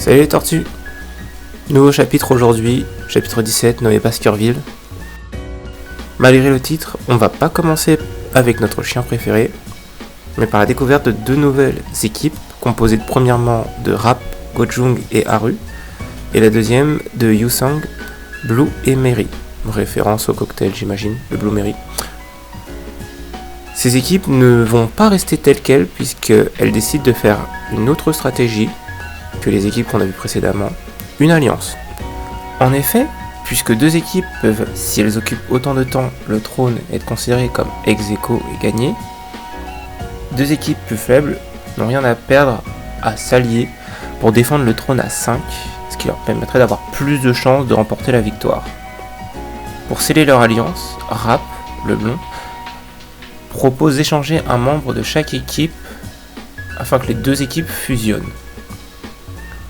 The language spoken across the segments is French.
Salut les tortues. Nouveau chapitre aujourd'hui, chapitre 17 nommé Baskerville. Malgré le titre, on va pas commencer avec notre chien préféré, mais par la découverte de deux nouvelles équipes composées premièrement de Rap, Go-Jung et Haru, et la deuxième de Yusang, Blue et Mary, référence au cocktail j'imagine, le Blue Mary. Ces équipes ne vont pas rester telles quelles puisqu'elles décident de faire une autre stratégie que les équipes qu'on a vues précédemment, une alliance. En effet, puisque deux équipes peuvent, si elles occupent autant de temps le trône, être considérées comme ex-aequo et gagner, deux équipes plus faibles n'ont rien à perdre à s'allier pour défendre le trône à 5, ce qui leur permettrait d'avoir plus de chances de remporter la victoire. Pour sceller leur alliance, Rap, le blond, propose d'échanger un membre de chaque équipe afin que les deux équipes fusionnent.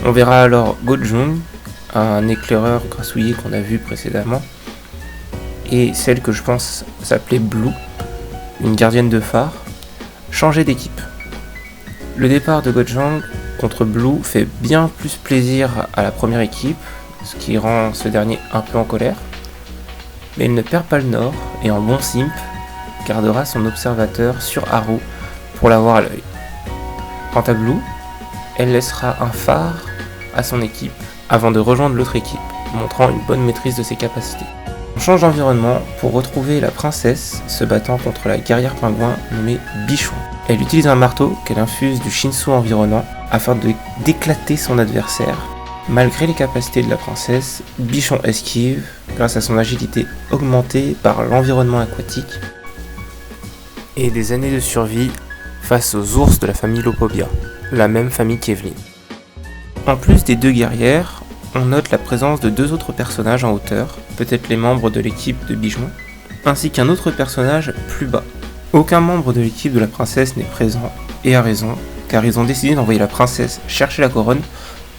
On verra alors Go-Jung, un éclaireur grassouillé qu'on a vu précédemment, et celle que je pense s'appelait Blue, une gardienne de phare, changer d'équipe. Le départ de Go-Jung contre Blue fait bien plus plaisir à la première équipe, ce qui rend ce dernier un peu en colère, mais il ne perd pas le nord et en bon simp, gardera son observateur sur Haru pour l'avoir à l'œil. Quant à Blue, elle laissera un phare à son équipe avant de rejoindre l'autre équipe, montrant une bonne maîtrise de ses capacités. On change d'environnement pour retrouver la princesse se battant contre la guerrière pingouin nommée Bichon. Elle utilise un marteau qu'elle infuse du shinsu environnant afin d'éclater son adversaire. Malgré les capacités de la princesse, Bichon esquive grâce à son agilité augmentée par l'environnement aquatique et des années de survie face aux ours de la famille Lopobia, la même famille qu'Evelyn. En plus des deux guerrières, on note la présence de deux autres personnages en hauteur, peut-être les membres de l'équipe de Bichon, ainsi qu'un autre personnage plus bas. Aucun membre de l'équipe de la princesse n'est présent, et a raison, car ils ont décidé d'envoyer la princesse chercher la couronne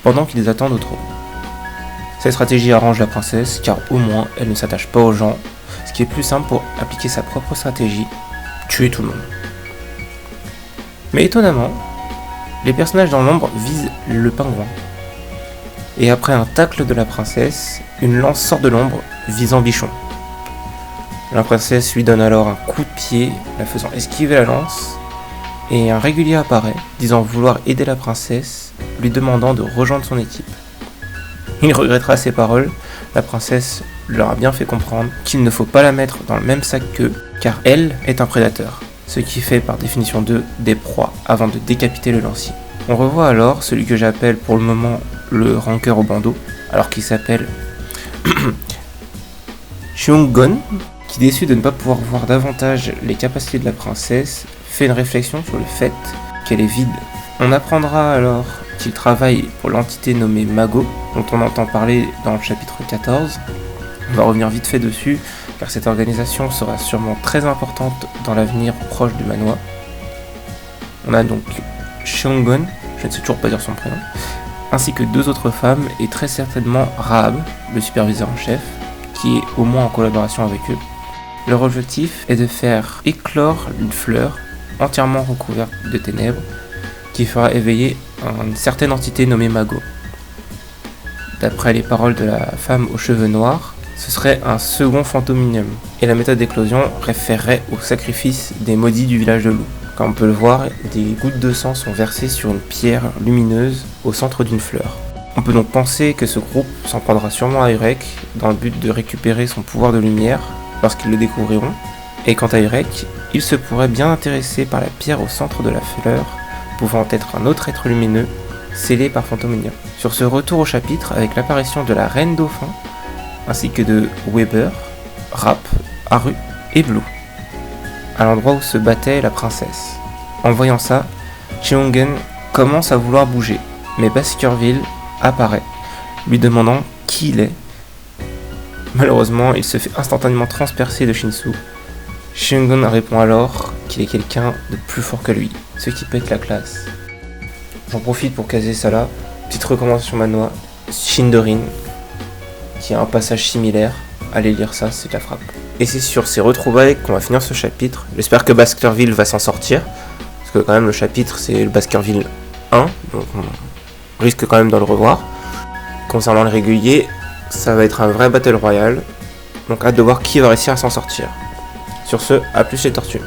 pendant qu'ils attendent au trône. Cette stratégie arrange la princesse, car au moins elle ne s'attache pas aux gens, ce qui est plus simple pour appliquer sa propre stratégie, tuer tout le monde. Mais étonnamment, les personnages dans l'ombre visent le pingouin. Et après un tacle de la princesse, une lance sort de l'ombre visant Bichon. La princesse lui donne alors un coup de pied, la faisant esquiver la lance, et un régulier apparaît, disant vouloir aider la princesse, lui demandant de rejoindre son équipe. Il regrettera ses paroles, la princesse leur a bien fait comprendre qu'il ne faut pas la mettre dans le même sac qu'eux, car elle est un prédateur, ce qui fait par définition d'eux des proies avant de décapiter le lancier. On revoit alors celui que j'appelle pour le moment le rancœur au bandeau, alors qu'il s'appelle Cheung-gon, qui déçu de ne pas pouvoir voir davantage les capacités de la princesse, fait une réflexion sur le fait qu'elle est vide. On apprendra alors qu'il travaille pour l'entité nommée Mago, dont on entend parler dans le chapitre 14. On va revenir vite fait dessus, car cette organisation sera sûrement très importante dans l'avenir proche du manoir. On a donc Cheung-gon, je ne sais toujours pas dire son prénom, ainsi que deux autres femmes et très certainement Rahab, le superviseur en chef, qui est au moins en collaboration avec eux. Leur objectif est de faire éclore une fleur entièrement recouverte de ténèbres qui fera éveiller une certaine entité nommée Mago. D'après les paroles de la femme aux cheveux noirs, ce serait un second Phantominium, et la méthode d'éclosion référerait au sacrifice des maudits du village de loups. Comme on peut le voir, des gouttes de sang sont versées sur une pierre lumineuse au centre d'une fleur. On peut donc penser que ce groupe s'en prendra sûrement à Urek dans le but de récupérer son pouvoir de lumière lorsqu'ils le découvriront, et quant à Urek, il se pourrait bien intéresser par la pierre au centre de la fleur, pouvant être un autre être lumineux, scellé par Phantominium. Sur ce retour au chapitre avec l'apparition de la Reine Dauphin, ainsi que de Weber, Rap, Haru et Blue, à l'endroit où se battait la princesse. En voyant ça, Cheung-gon commence à vouloir bouger, mais Baskerville apparaît, lui demandant qui il est. Malheureusement, il se fait instantanément transpercer de Shinsu. Cheung-gon répond alors qu'il est quelqu'un de plus fort que lui, ce qui pète la classe. J'en profite pour caser ça là. Petite recommandation manois, Shindorin, qui a un passage similaire. Allez lire ça, c'est de la frappe. Et c'est sur ces retrouvailles qu'on va finir ce chapitre. J'espère que Baskerville va s'en sortir, parce que quand même le chapitre c'est le Baskerville 1, donc risque quand même de le revoir. Concernant le régulier, ça va être un vrai Battle Royale. Donc hâte de voir qui va réussir à s'en sortir. Sur ce, à plus les tortues.